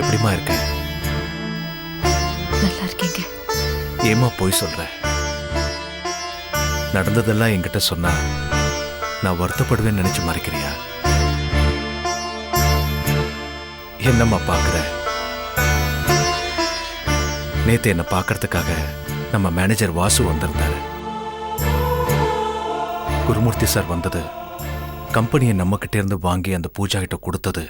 எப்படிமா இருக்க? நல்லா இருக்கீங்க. ஏமா போய் சொல்ற? நடந்ததெல்லாம் என்கிட்ட சொன்னா நான் வருத்தப்படுவேன்னு நினைச்சு மறைக்கிறியா? என்னம்மா பாக்குற? நேத்து என்ன பாக்குறதுக்காக நம்ம மேனேஜர் வாசு வந்திருந்தாரு. குருமூர்த்தி சார் வந்தது, கம்பெனியை நம்ம கிட்ட இருந்து வாங்கி அந்த பூஜா கிட்ட கொடுத்தது,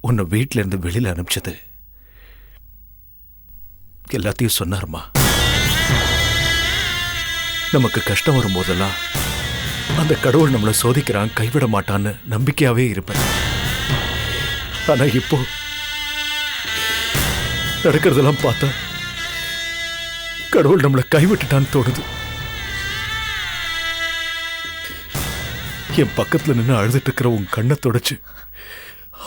உன்னை வீட்டில இருந்து வெளியில அனுப்பிச்சது, எல்லாத்தையும் சொன்னாருமா. நமக்கு கஷ்டம் வரும்போதெல்லாம் அந்த கடவுள் நம்மளை சோதிக்கிறான், கைவிட மாட்டான்னு நம்பிக்கையாவே இருப்பேன். ஆனா இப்போ நடக்கிறதெல்லாம் பார்த்தா கடவுள் நம்மளை கைவிட்டுட்டான்னு தோணுது. என் பக்கத்துல நின்று அழுதுட்டு இருக்கிற உன் கண்ணை தொடச்சு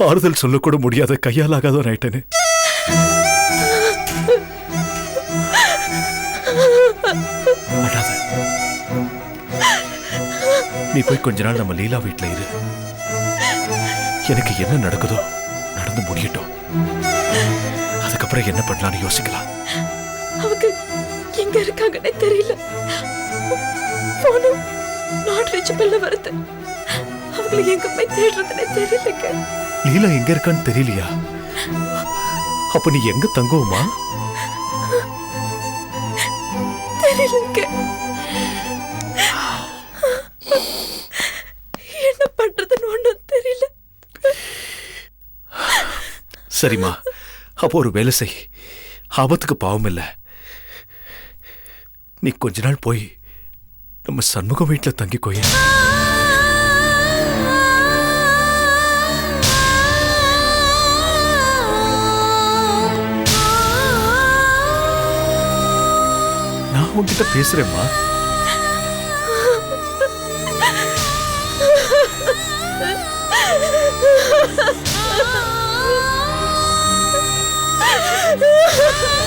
ஆறுதல் சொல்லக்கூட முடியாத கையாலாகாத ஆயிட்டேன்னு. அழாத. நீ போய் கொஞ்ச நாள் நம்ம லீலா வீட்டுல இரு. எனக்கு என்ன நடக்குதோ நடந்து முடியட்டும். அதுக்கப்புறம் என்ன பண்ணலாம்னு யோசிக்கலாம். அவங்க எங்க இருக்காங்கன்னே தெரியல. போனும் நாட் ரீச்சபிள்ல வருது. அவங்களை எங்க போய் தேடுறதுன்னே தெரியலங்க. லீலா எங்க இருக்கான்னு தெரியலையா? அப்ப நீ எங்க தங்குவோமா? தெரியலங்க. என்ன பண்றதுன்னு ஒண்ணும் தெரியல. சரிம்மா, அப்போ ஒரு வேலை செய். ஆபத்துக்கு பாவம் இல்லை. நீ கொஞ்ச நாள் போய் நம்ம சண்முகம் வீட்டுல தங்கிக்கோய. நான் உன்கிட்ட பேசுறேம்மா.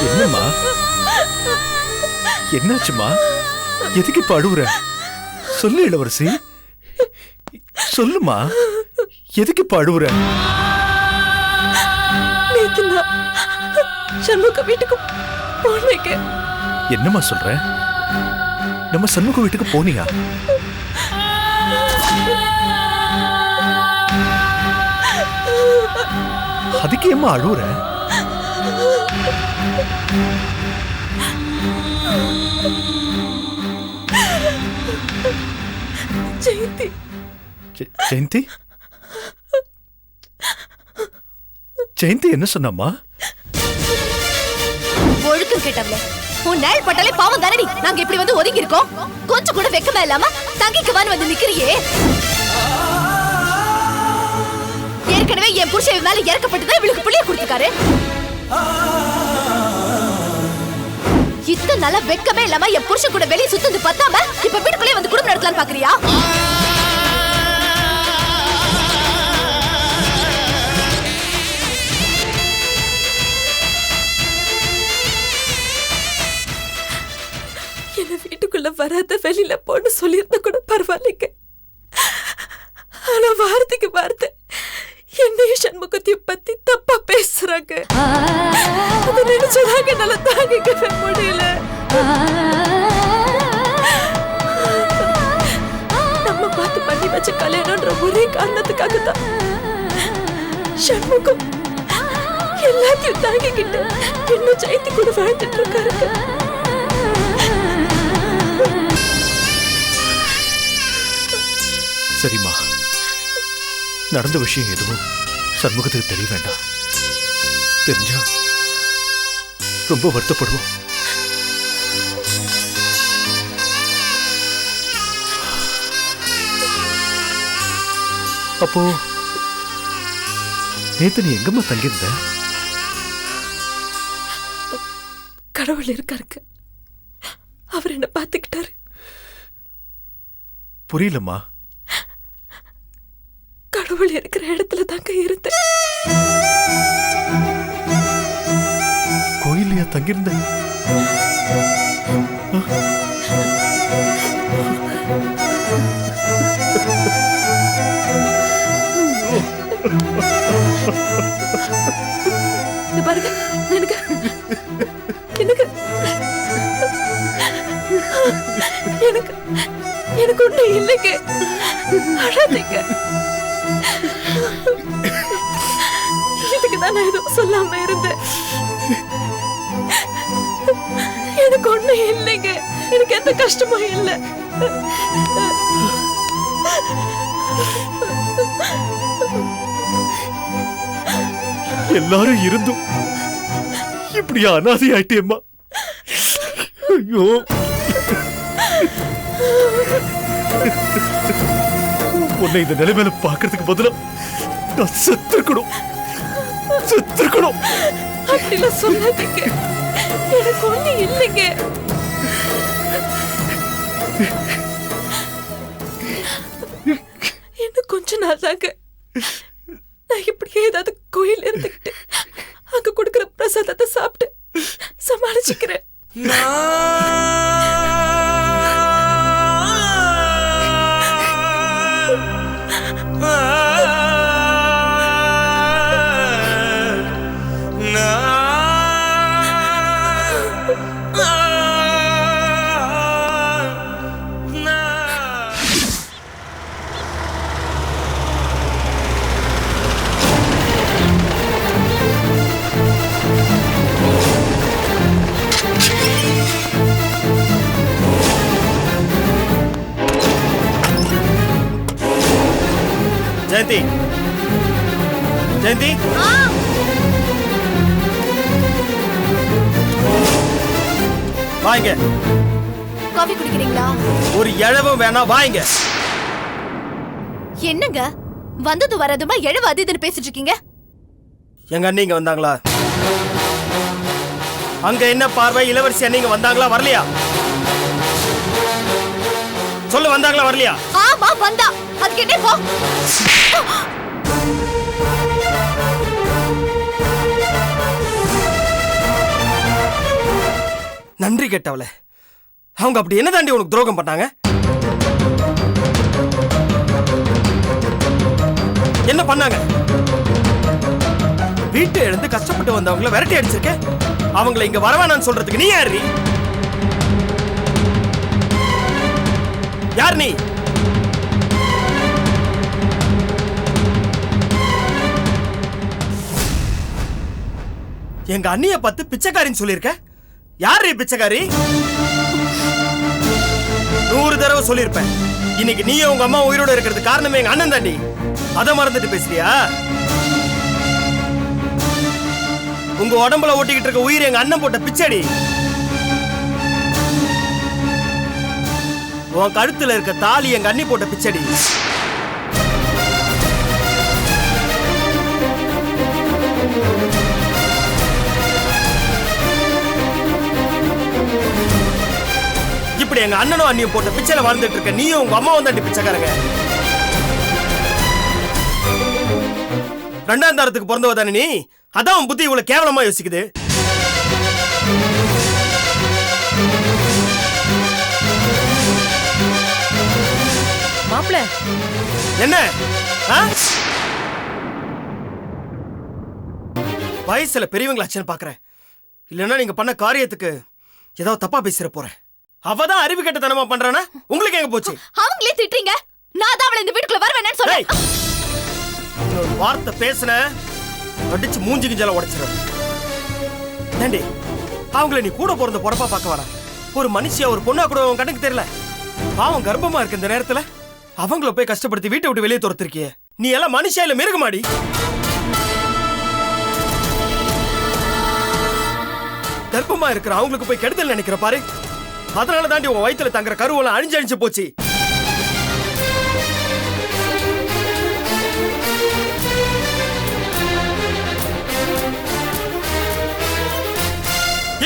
என்னம்மா என்னாச்சுமா? எதுக்கு இப்ப அழுவுற? சொல்லு இளவரசி, சொல்லுமா, எதுக்கு இப்ப அழுவுற? நேத்து நான் சண்முக வீட்டுக்கு போனேங்க. என்னம்மா சொல்ற? நம்ம சண்முக வீட்டுக்கு போனியா? அதுக்கு ஏம்மா அழுவுற? ஜெயந்தி ஜெயந்தி ஜெயந்தி என்ன சொன்னம்மா? ஒழுக்கம் கேட்டவளே, உன் நேள் பட்டாலே பாவம் தானடி நாங்க இப்படி வந்து ஒதுங்கி இருக்கோம். கொஞ்சம் கூட வெக்கமா இல்லாம தங்கிக்கு வந்து நிக்கிறியே. ஏற்கனவே என் புருஷன் மேல இறக்கப்பட்டுதான் இவளுக்கு புள்ளிய கொடுத்துக்காரு. இத்தனை நாளா வெக்கமே இல்லாம என் புருஷன் கூட வெளியே சுத்தது பத்தாம இப்ப வீட்டுக்குள்ளே வந்து குடும்பம் நடத்தலான்னு பாக்குறியா? என்ன வீட்டுக்குள்ள வராத வெளியில போன்னு சொல்லியிருந்தா கூட பரவாயில்லைங்க. ஆனா வார்த்தைக்கு வார்த்தை என்னையும் சண்முகத்தையும் பத்தி தப்பா பேசுறாங்க. அதை நினைச்சதாங்க என்னால தாங்கிக்கவே முடியல. நம்ம பார்த்து பண்ணி வச்ச கல்யாணம்ன்ற ஒரே காரணத்துக்காக தான் சண்முகம் எல்லாத்தையும் தாங்கிக்கிட்டு இன்னும் ஜெயந்தி கூட வாழ்ந்துட்டு இருக்காருங்க. சரிம்மா, நடந்த விஷயம் எதுவும் சண்முகத்துக்கு தெரிய வேண்டாம். தெரிஞ்சா ரொம்ப வருத்தப்படுவோம். அப்போ நேத்து நீ எங்கம்மா தங்கியிருந்த? கடவுள் இருக்காருங்க, அவர் என்ன பார்த்துக்கிட்டாரு. புரியலம்மா. கடவுள் இருக்கிற இடத்துல தாங்க இருந்தேன். கோயிலையா தங்கியிருந்த? பாருங்க, எனக்கு எனக்கு எனக்கு எனக்கு ஒண்ணு இல்லைங்க. அழாதீங்க. இதுக்குதான் நான் எதுவும் சொல்லாம இருந்தேன். எனக்கு ஒண்ணு இல்லைங்க. எனக்கு எந்த கஷ்டமும் இல்லை. எல்லாரும் இருந்தும் இப்படி அனாதை ஆயிட்டேம்மா. ஐயோ, உன்னை இந்த நிலைமையில பாக்குறதுக்கு பதிலா நான் செத்துருக்கணும். அப்படிலாம் சொல்லாதீங்க. எனக்கு ஒண்ணு இல்லைங்க. இன்னும் கொஞ்ச நாள் தாங்க நான் இப்படியே ஏதாவது கோயில் இருந்துக்கிட்டு அங்க கொடுக்கிற பிரசாதத்தை சாப்பிட்டு சமாளிச்சுக்கிறேன். ஜெயந்தி, ஜெயந்தி, வாங்க. காபி குடிக்கிறீங்களா? ஒரு இழவும் வேணாம், வாங்க. என்னங்க வந்தது வரதுமா எழவு அது இதுன்னு பேசிட்டு இருக்கீங்க? எங்க அண்ணி இங்க வந்தாங்களா? அங்க என்ன பார்வை? இளவரசி அண்ணி இங்க வந்தாங்களா வரலையா? சொல்லு, வந்தாங்களா வரலையா? ஆமா வந்தா. அது கேட்டே போ. நன்றி கேட்டவளே, அவங்க அப்படி என்ன தாண்டி உனக்கு துரோகம் பண்ணாங்க? என்ன பண்ணாங்க? வீட்டை இழந்து கஷ்டப்பட்டு வந்தவங்கள விரட்டி அடிச்சிருக்க. அவங்கள இங்க வரவேணான்னு சொல்றதுக்கு நீ யாரு? யார் நீ? எங்க அண்ணிய பார்த்து பிச்சைக்காரின்னு சொல்லிருக்க. யாரு பிச்சைக்காரி? 100 தடவை சொல்லிருப்பேன். இன்னைக்கு நீயும் உங்க அம்மா உயிரோட இருக்கிறது காரணமே எங்க அண்ணன் தாண்டி. அதை மறந்துட்டு பேசுறியா? உங்க உடம்புல ஓட்டிக்கிட்டு இருக்க உயிர் எங்க அண்ணன் போட்ட பிச்சடி. உன் கழுத்துல இருக்க தாலி எங்க அண்ணி போட்ட பிச்சடி. இப்படி எங்க அண்ணனும் அண்ணியும் போட்ட பிச்சையில வாழ்ந்துட்டு இருக்க நீயும் உங்க அம்மாவும் தாண்டி பிச்சைக்காரங்க. 2ஆம் தரத்துக்கு பிறந்தவ தானே நீ. அதான் உன் புத்தி இவ்வளவு கேவலமா யோசிக்குது. மாப்ள என்ன வயசுல பெரியவங்களாச்சுன்னு பாக்குறேன். இல்லைன்னா நீங்க பண்ண காரியத்துக்கு ஏதாவது தப்பா பேசிட போறேன். அவதான் அறிவு கெட்டத்தனமா பண்றானா? உங்களுக்கு எங்க போச்சு? அவங்களே திட்டுறீங்க. நான் தான் அவளை இந்த வீட்டுக்குள்ள வரவேன்னு சொல்றேன். ஒரு வார்த்தை பேசுன அடிச்சு மூஞ்சி கிஞ்சல உடைச்சிடும். ஏண்டி அவங்கள நீ கூட பிறந்த பொறப்பா பார்க்க வேணாம். ஒரு மனுஷியா ஒரு பொண்ணா கூட உன் கண்ணுக்கு தெரியல. பாவம் கர்ப்பமா இருக்கு இந்த நேரத்துல. அவங்கள போய் கஷ்டப்படுத்தி வீட்டை விட்டு வெளியே துரத்திருக்கிய. நீ எல்லாம் மனுஷியா இல்ல மிருகமாடி? கர்ப்பமா இருக்கிற அவங்களுக்கு போய் கெடுதல் நினைக்கிற பாரு. அதனால தாண்டி உன் வயித்துல தங்குற கருவெல்லாம் அழிஞ்சு அழிஞ்சு போச்சு.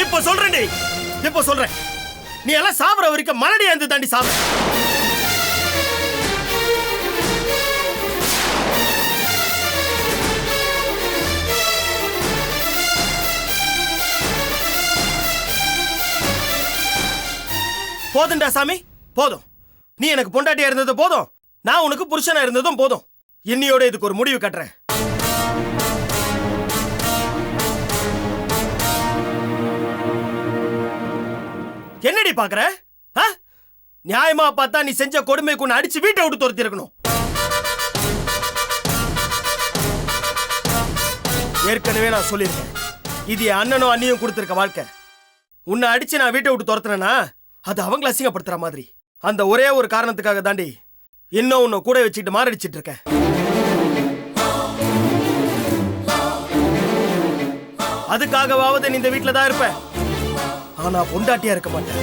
இப்ப சொல்றேன், இப்ப சொல்றேன், நீ எல்லாம் சாவர வரைக்கும் மலடி அந்த தாண்டி சாவ. போதுண்டா சாமி, போதும். நீ எனக்கு பொண்டாட்டியா இருந்தது போதும், நான் உனக்கு புருஷனா இருந்ததும் போதும். இன்னியோட இதுக்கு ஒரு முடிவு கட்டுறேன். என்னடி பாக்குற? நியாயமா பார்த்தா நீ செஞ்ச கொடுமைக்கு உன்னை அடிச்சு வீட்டை விட்டு துரத்தி இருக்கணும். ஏற்கனவே நான் சொல்லியிருக்கேன், இது என் அண்ணனும் அண்ணியும் கொடுத்திருக்க வாழ்க்கை. உன்னை அடிச்சு நான் வீட்டை விட்டு துரத்துனேன்னா அது அவங்கள அசிங்கப்படுத்துற மாதிரி. அந்த ஒரே ஒரு காரணத்துக்காக தாண்டி இன்னும் உன்னை கூட வச்சுக்கிட்டு மாரடிச்சிட்டு இருக்கேன். அதுக்காகவாவது நீ இந்த வீட்டுல தான் இருப்ப, ஆனா பொண்டாட்டியா இருக்க மாட்டேன்.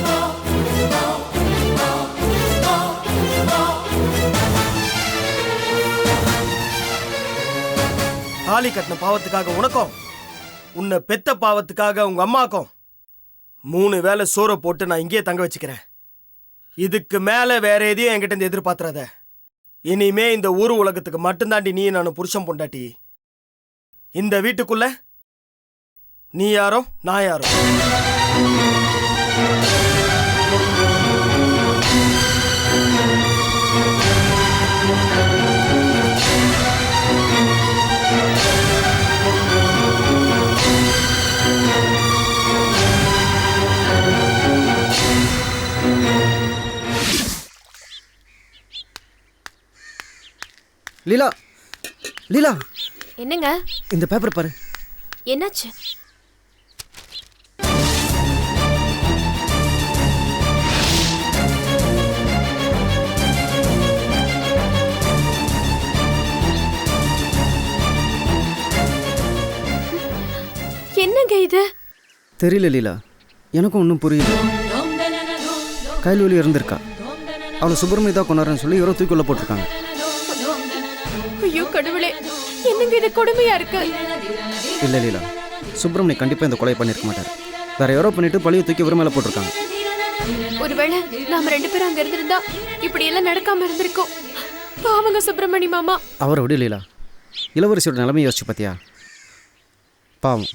தாலி கட்டின பாவத்துக்காக உனக்கும், உன்னை பெத்த பாவத்துக்காக உங்க அம்மாக்கும் 3 வேளை சோற போட்டு நான் இங்கேயே தங்க வச்சுக்கிறேன். இதுக்கு மேல வேற எதையும் என்கிட்ட இருந்து எதிர்பார்த்துறாத. இனிமே இந்த ஊர் உலகத்துக்கு மட்டும்தாண்டி நீ நானும் புருஷன் பொண்டாட்டி. இந்த வீட்டுக்குள்ள நீ யாரோ நான் யாரோ. லீலா, லீலா, என்னங்க இந்த பேப்பர் பாரு. என்னாச்சு? என்னங்க இது? தெரியல லீலா, எனக்கும் ஒன்றும் புரியல. கையில் இருந்திருக்கா, அவளை சுப்பிரமணியம் தான் கொண்டாடுறேன்னு சொல்லி யாரோ தூக்கி உள்ள போட்டிருக்காங்க. ஐயோ கடவுளே, என்னங்க இது கொடுமையா இருக்கு. இல்லை லீலா, சுப்பிரமணியம் கண்டிப்பாக இந்த கொலை பண்ணியிருக்க மாட்டார். வேற யாரோ பண்ணிட்டு பழிய தூக்கி இவர் மேலே போட்டிருக்காங்க. ஒருவேளை நாம 2 பேரும் அங்க இருந்திருந்தா இப்படி எல்லாம் நடக்காம இருந்திருக்கோம். பாவங்க சுப்பிரமணி மாமா. அவரை விட லீலா, இளவரசியோட நிலைமையை யோசிச்சு பார்த்தியா? பாவம்,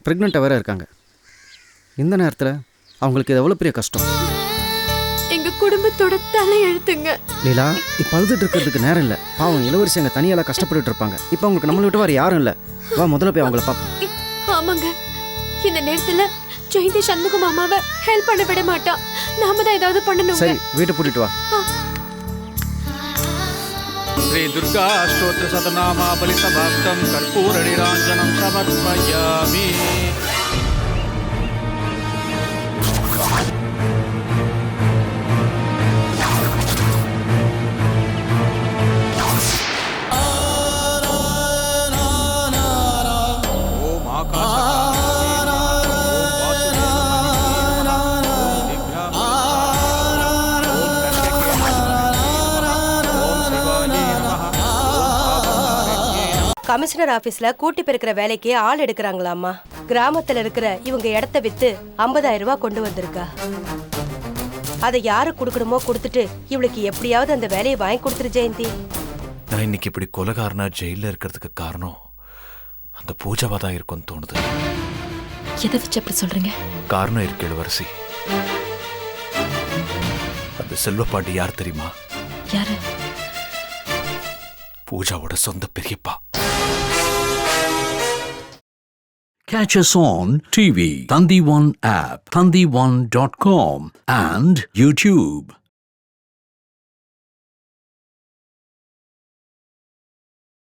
ப்ரெக்னெண்ட்டாக வேற இருக்காங்க. இந்த நேரத்தில் அவங்களுக்கு இது எவ்வளோ பெரிய கஷ்டம். எங்க குடும்பத்தோட தலையெழுத்துங்க. லீலா, இப்போ அழுதுட்டு இருக்கிறதுக்கு நேரம் இல்லை. பாவம் இளவரசி அங்கே தனியால கஷ்டப்பட்டுட்டு இருப்பாங்க. இப்போ அவங்களுக்கு நம்மளை விட்டு வேறு யாரும் இல்லை. வா முதல்ல போய் அவங்கள பார்ப்போம். ஆமாங்க, இந்த நேரத்துல ஜெயந்தி சண்முக மாமாவை ஹெல்ப் பண்ண விட மாட்டா. நாம தான் ஏதாவது பண்ணணும். சரி, வீட்டை கூட்டிட்டு வா. ஸ்ரீ துர்கா அஷ்டோத்திர சதநாமாபலி சபாப்தம் கற்பூர நிராஞ்சனம் சமர்ப்பயாமி. கமிஷனர் ஆபீஸ்ல கூட்டி பெருக்கிற வேலைக்கு ஆள் எடுக்கிறாங்களாமா. கிராமத்துல இருக்கிற இவங்க இடத்த வித்து 50,000 ரூபாய் கொண்டு வந்திருக்கா. அதை யாரு கொடுக்கணுமோ கொடுத்துட்டு இவளுக்கு எப்படியாவது அந்த வேலையை வாங்கி கொடுத்துரு ஜெயந்தி. நான் இன்னைக்கு இப்படி கொலைகாரனா ஜெயில இருக்கிறதுக்கு காரணம் அந்த பூஜாவா தான் இருக்கும்னு தோணுது. எதை வச்சு அப்படி சொல்றீங்க? காரணம் இருக்கு இளவரசி. அந்த செல்வப்பாண்டி யார் தெரியுமா? யாரு? பூஜாவோட சொந்த பெரியப்பா. Catch us on TV, Thandivan app, thandivan.com and YouTube.